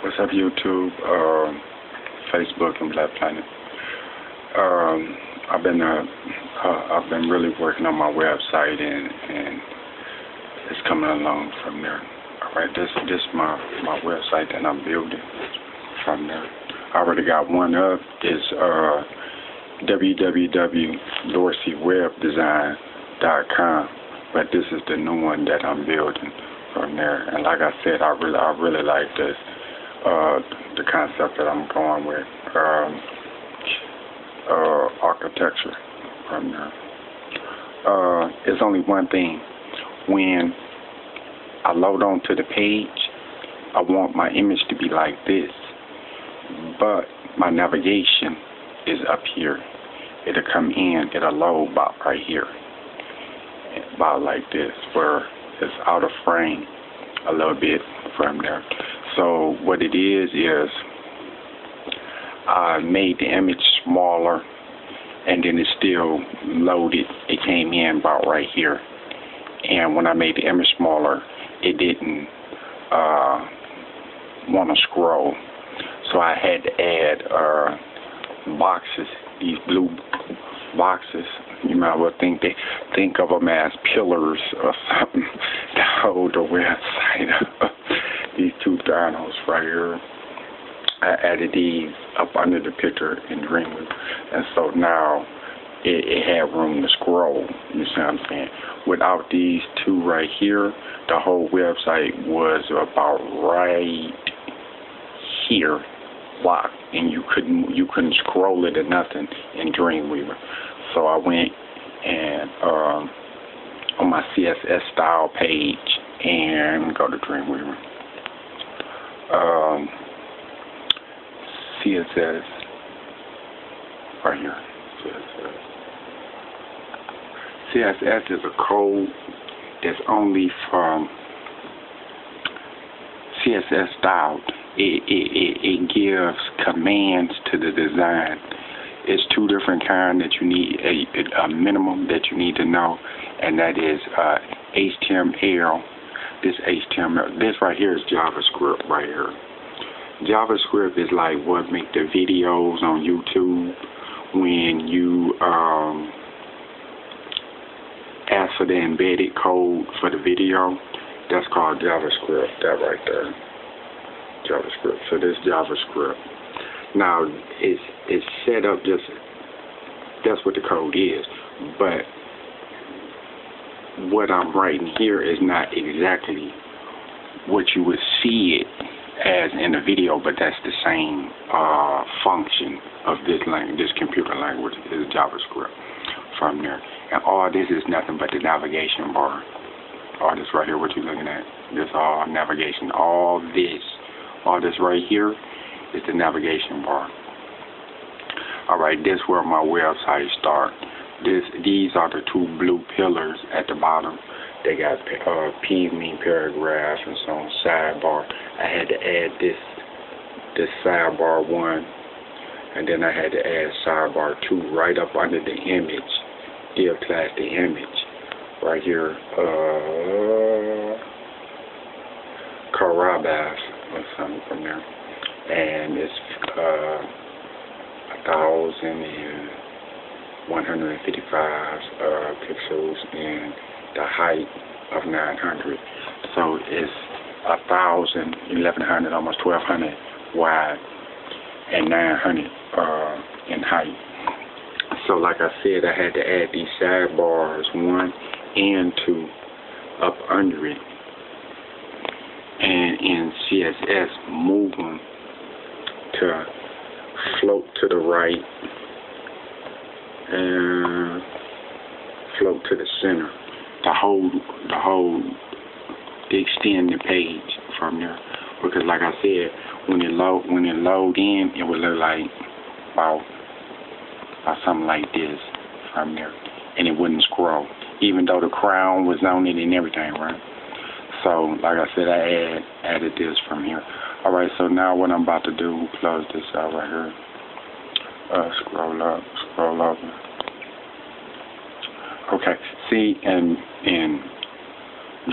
What's up, YouTube, Facebook, and Black Planet? I've been really working on my website, and it's coming along from there. All right, this my website that I'm building from there. I already got one up. It's www.dorseywebdesign.com, but this is the new one that I'm building from there. And like I said, I really like this. The concept that I'm going with, architecture from there. It's only one thing. When I load onto the page, I want my image to be like this, but my navigation is up here. It'll come in, it'll load about right here, about like this, where it's out of frame a little bit from there. So what it is I made the image smaller, and then it still loaded. It came in about right here. And when I made the image smaller, it didn't want to scroll. So I had to add boxes, these blue boxes. You might well think of them as pillars or something to hold the website up. These two dinos right here, I added these up under the picture in Dreamweaver, and so now it had room to scroll. You see what I'm saying? Without these two right here, the whole website was about right here, locked, and you couldn't scroll it or nothing in Dreamweaver. So I went and on my CSS style page, and go to Dreamweaver. CSS right here. CSS is a code that's only from CSS style. It gives commands to the design. It's two different kinds that you need, a minimum that you need to know, and that is HTML. This HTML, this right here is JavaScript right here. JavaScript is like what make the videos on YouTube when you ask for the embedded code for the video. That's called JavaScript, that right there. JavaScript. So this JavaScript. Now it's set up just, that's what the code is, but what I'm writing here is not exactly what you would see it as in the video, but that's the same function of this language. This computer language is JavaScript from there. And all this is nothing but the navigation bar. All this right here, what you're looking at, this all navigation. All this right here is the navigation bar. All right, this is where my website starts. These are the two blue pillars at the bottom. They got mean paragraph and so on, sidebar. I had to add this sidebar 1, and then I had to add sidebar 2 right up under the image. Give class the image right here. Carabas or something from there, and it's 1,155 pixels and the height of 900. So it's 1,000, 1,100, almost 1,200 wide, and 900 in height. So like I said, I had to add these sidebars 1 and 2 up under it, and in CSS move them to float to the right and float to the center to extend the page from there. Because like I said, when it load in, it would look like about something like this from there, and it wouldn't scroll, even though the crown was on it and everything, right? So like I said, I added this from here. All right, so now what I'm about to do, close this out right here. Scroll up. Okay, see, in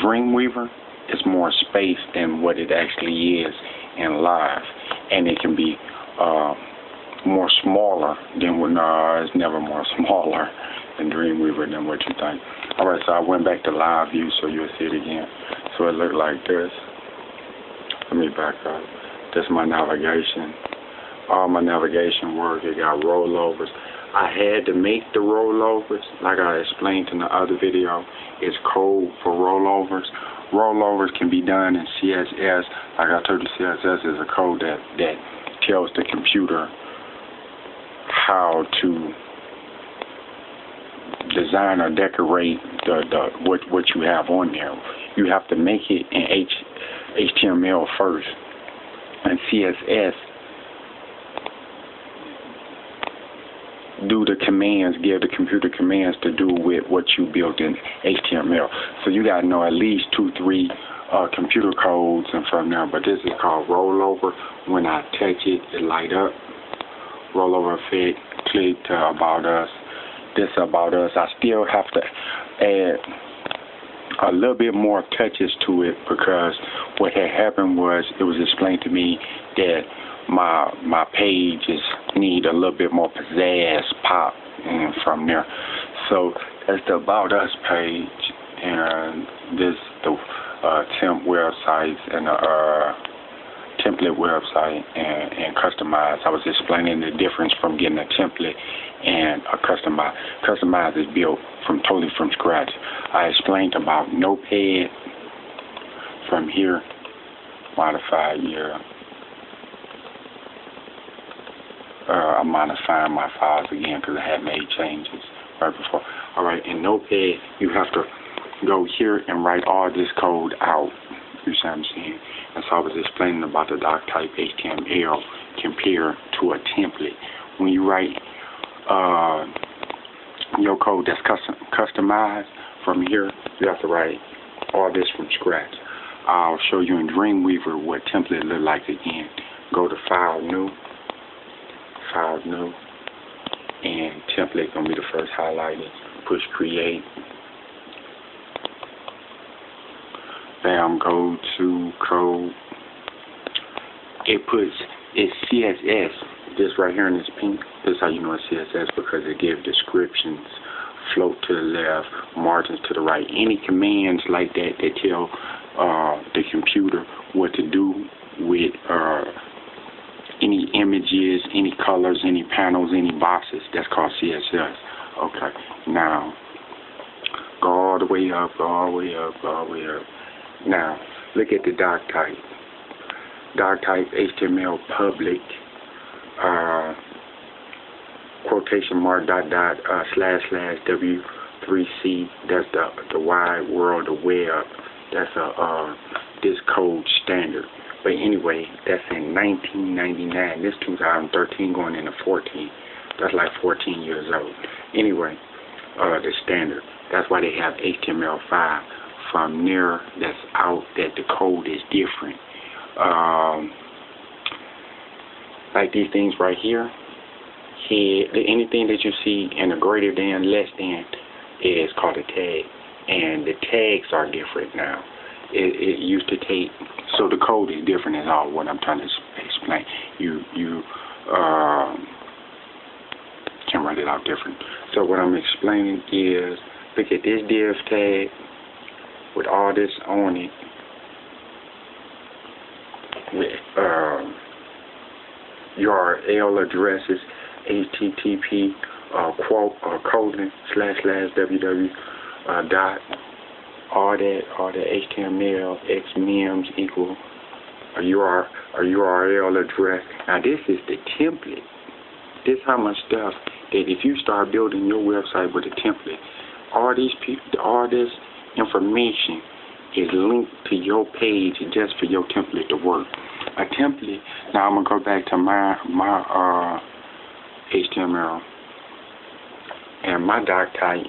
Dreamweaver, it's more space than what it actually is in live, and it can be more smaller than when it's never more smaller in Dreamweaver than what you think. Alright, so I went back to live view so you'll see it again. So it looked like this. Let me back up. This is my navigation. All my navigation work. It got rollovers. I had to make the rollovers, like I explained in the other video. It's code for rollovers. Rollovers can be done in CSS. Like I told you, CSS is a code that tells the computer how to design or decorate what you have on there. You have to make it in HTML first, and CSS do the commands, give the computer commands to do with what you built in HTML. So you gotta know at least 2-3 computer codes and from there. But this is called rollover. When I touch it, it light up. Rollover effect. Click to About Us. This About Us. I still have to add a little bit more touches to it, because what had happened was it was explained to me that my pages need a little bit more pizzazz, pop, and from there. So that's the About Us page, and this the temp websites and the template website and customize. I was explaining the difference from getting a template and a customize. Customize is built totally from scratch. I explained about Notepad. From here, modify your. I'm modifying my files again because I had made changes right before. Alright, in Notepad, you have to go here and write all this code out. You see what I'm saying? And so I was explaining about the doc type HTML compared to a template. When you write your code that's customized from here, you have to write all this from scratch. I'll show you in Dreamweaver what template look like again. Go to File, New, and template gonna be the first highlighted. Push Create. Bam, go to Code. It's CSS. This right here in this pink, this is how you know it's CSS, because it gives descriptions, float to the left, margins to the right. Any commands like that tell the computer what to do with any images, any colors, any panels, any boxes. That's called CSS. Okay, now go all the way up, go all the way up, go all the way up. Now look at the doc type. Doc type HTML public quotation mark dot slash W3C. That's the wide world, the web. That's this code standard. But anyway, that's in 1999. This 2013 going into 14. That's like 14 years old. Anyway, the standard. That's why they have HTML5. From there, that's out that the code is different. Like these things right here. Anything that you see in a greater than, less than, is called a tag. And the tags are different now. It used to take, so the code is different is all what I'm trying to explain. You can write it out different. So what I'm explaining is, look at this div tag with all this on it, with URL addresses, HTTP colon / www dot all that HTML xmems equal a URL address. Now this is the template. This how much stuff that if you start building your website with a template, all this information is linked to your page just for your template to work. A template. Now I'm gonna go back to my HTML, and my doc type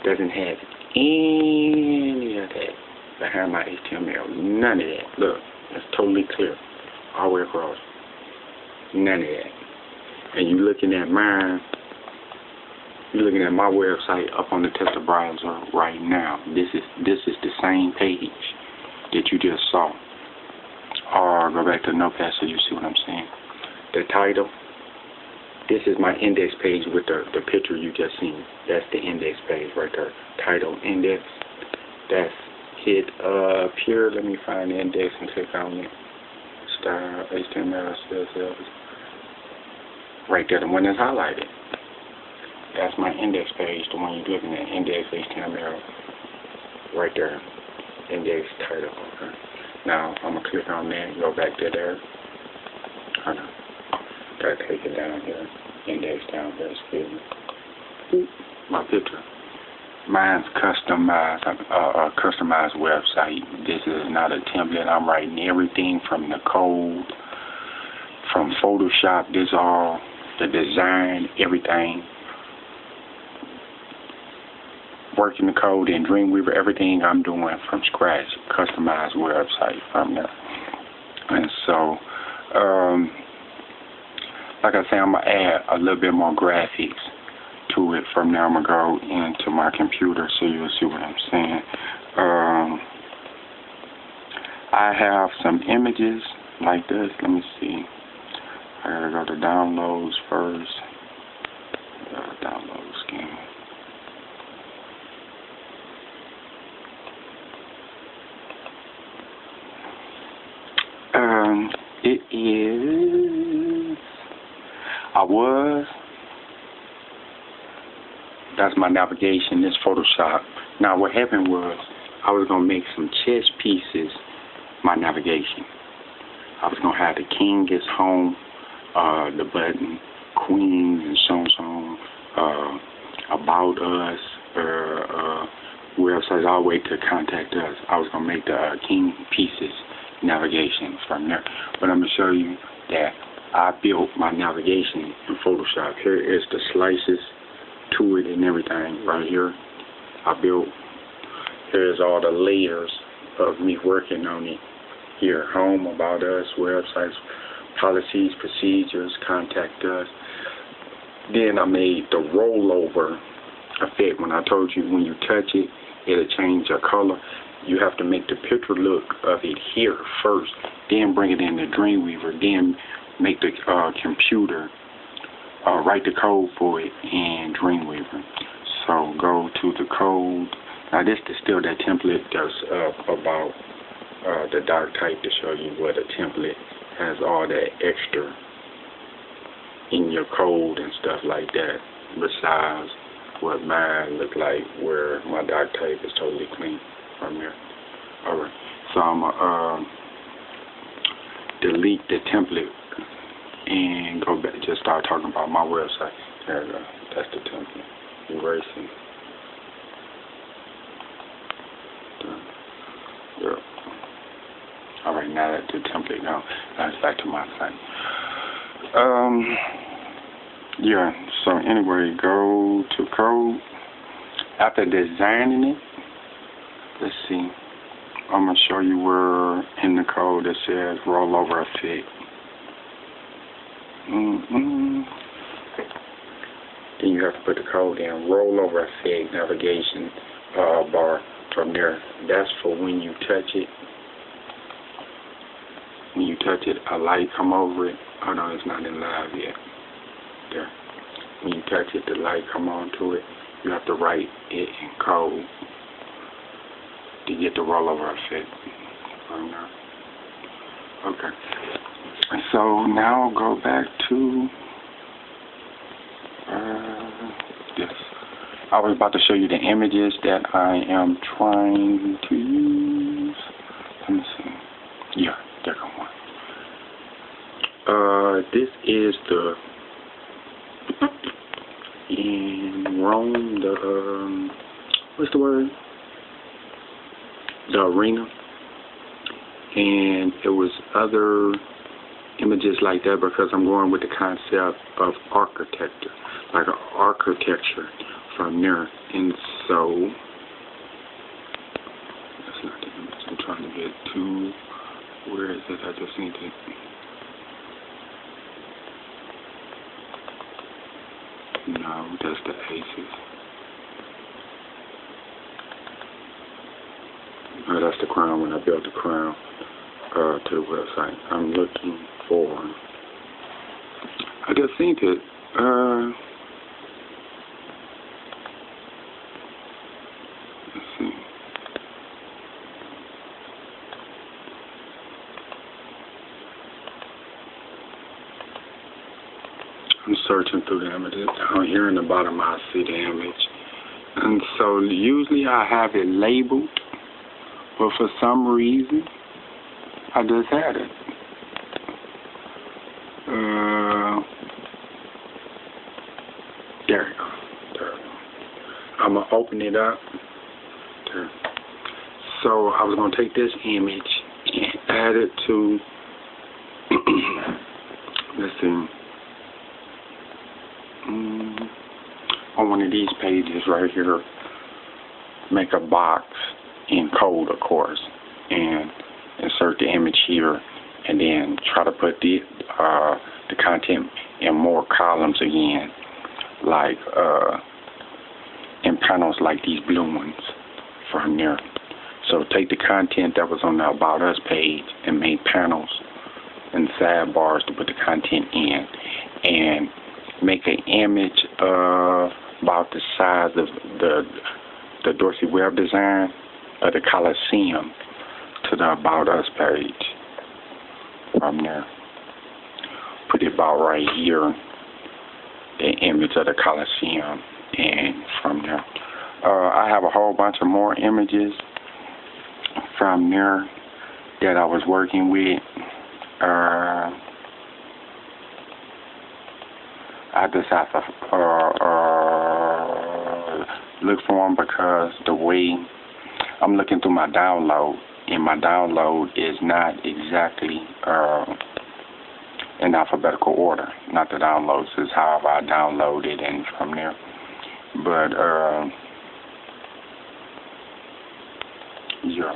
doesn't have any of that behind my HTML. None of that. Look, it's totally clear all the way across. None of that. And you're looking at mine. You're looking at my website up on the tester browser right now. This is the same page that you just saw. go back to Notepad so you see what I'm saying. The title. This is my index page with the picture you just seen. That's the index page right there. Title, index. That's hit up here. Let me find the index and click on it. Style, HTML, CSS. Right there, the one that's highlighted. That's my index page, the one you're looking at. Index, HTML. Right there. Index title. Okay. Now, I'm going to click on that and go back to there. Hold on. Gotta take it down here. Index down here. Excuse me. My picture. Mine's customized, a customized website. This is not a template. I'm writing everything from the code, from Photoshop. This all the design, everything. Working the code in Dreamweaver, everything I'm doing from scratch. Customized website from there. And so, like I say, I'm going to add a little bit more graphics to it. From there, I'm going to go into my computer so you'll see what I'm saying. I have some images like this. Let me see. I got to go to downloads first. Download scheme. It is, that's my navigation, this Photoshop. Now what happened was, I was going to make some chess pieces my navigation. I was going to have the king is home, the button, queen and so about us, websites all the way to contact us. I was going to make the king pieces navigation from there. But I'm going to show you that I built my navigation in Photoshop. Here is the slices to it and everything right here. Here's all the layers of me working on it. Here, home, about us, websites, policies, procedures, contact us. Then I made the rollover effect. When I told you when you touch it, it'll change the color. You have to make the picture look of it here first, then bring it into Dreamweaver, then make the computer write the code for it in Dreamweaver. So go to the code. Now this is still that template that's about the dark type to show you what a template has all that extra in your code and stuff like that, besides what mine look like, where my dark type is totally clean from there. Alright, so I'm gonna delete the template and go back, just start talking about my website. There we go, that's the template. Erasing. Yeah. Alright, now that the template gone, now it's back to my site. Yeah, so anyway, go to code. After designing it, let's see, I'm going to show you where in the code it says rollover effect. Then you have to put the code in, rollover effect, navigation bar from there. That's for when you touch it. When you touch it, a light come over it. Oh no, it's not in live yet. There. When you touch it, the light come onto it. You have to write it in code to get the rollover effect. Okay. So now go back to this. I was about to show you the images that I am trying to use. Let me see. Yeah, there go one. This is the in Rome, the what's the word? The arena. And it was other images like that because I'm going with the concept of architecture, like an architecture from there. And so that's not the image I'm trying to get to. Where is it? I just need to. No, that's the aces. No, that's the crown when I built the crown. to the website. I'm looking for. I just seen it. Let's see. I'm searching through the images. Down here in the bottom, I see the image. And so usually I have it labeled, but for some reason, I just had it. There we go. There we go. I'm going to open it up. There. So I was going to take this image and add it to, let's see, on one of these pages right here, make a box in code, of course, and insert the image here, and then try to put the content in more columns again, like in panels like these blue ones from there. So take the content that was on the About Us page and make panels and sidebars to put the content in, and make an image about the size of the Dorsey web design of the Coliseum to the About Us page from there. Put it about right here, the image of the Coliseum, and from there. I have a whole bunch of more images from there that I was working with. I just have to look for them, because the way I'm looking through my download, and my download is not exactly in alphabetical order. Not the downloads, is how I downloaded and from there. But yeah,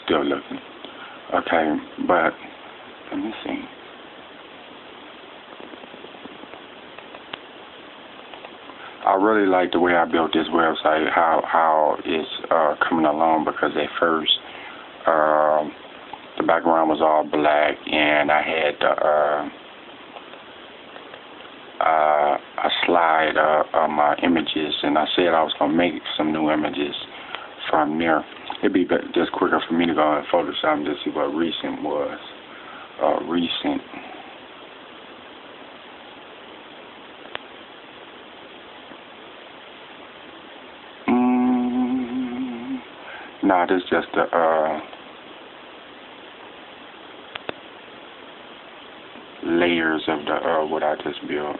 still looking. Okay, but let me see. I really like the way I built this website, how it's coming along, because at first the background was all black, and I had a slide of my images, and I said I was going to make some new images from there. It'd be just quicker for me to go in Photoshop and just see what recent was. Recent. Nah, this is just the layers of the what I just built.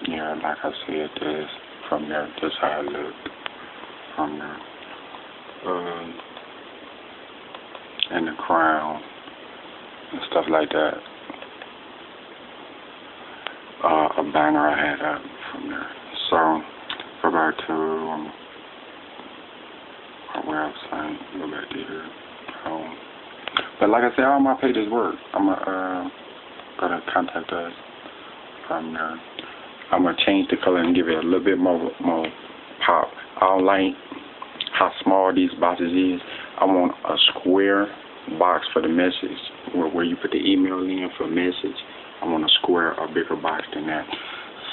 Yeah, like I said, this from there, this how it looked from there. And the crown and stuff like that. A banner I had up from there. So go back to our website, go back to here. But like I said, all my pages work. I'm gonna contact us from there. I'm gonna change the color and give it a little bit more pop. I don't like how small these boxes is. I want a square box for the message, where you put the email in for message. I want a square or bigger box than that.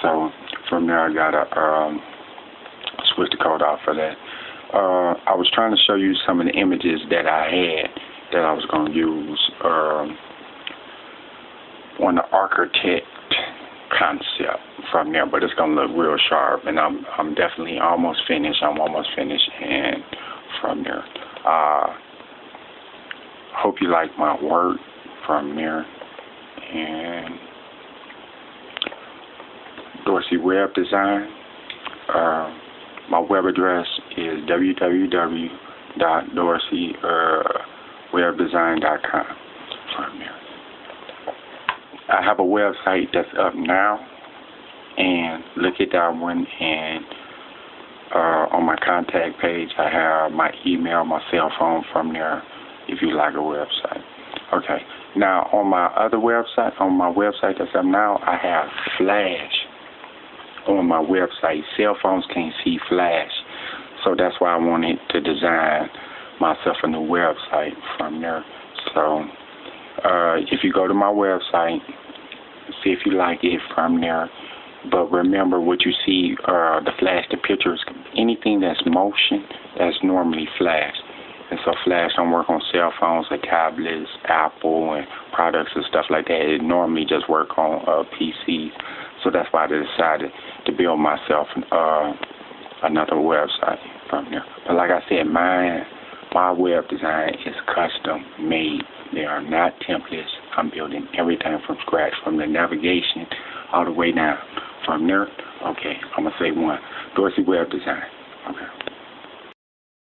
So from there, I gotta switch the code out for that. I was trying to show you some of the images that I had that I was going to use on the architect concept from there, but it's going to look real sharp, and I'm definitely almost finished. I'm almost finished, and from there, hope you like my work from there. And Dorsey Web Design. My web address is www.dorseywebdesign.com from there. I have a website that's up now, and look at that one, and on my contact page I have my email, my cell phone from there if you like a website. Okay, now on my other website, on my website that's up now, I have Flash on my website. Cell phones can't see Flash, so that's why I wanted to design myself a new website from there. So if you go to my website, see if you like it from there. But remember, what you see, the flash, the pictures, anything that's motion, that's normally flash. And so flash don't work on cell phones or tablets, Apple, and products and stuff like that. It normally just work on PCs. So that's why I decided to build myself another website from there. But like I said, my web design is custom made. They are not templates. I'm building everything from scratch, from the navigation all the way down. From there, okay, I'm going to say one, Dorsey Web Design. Okay.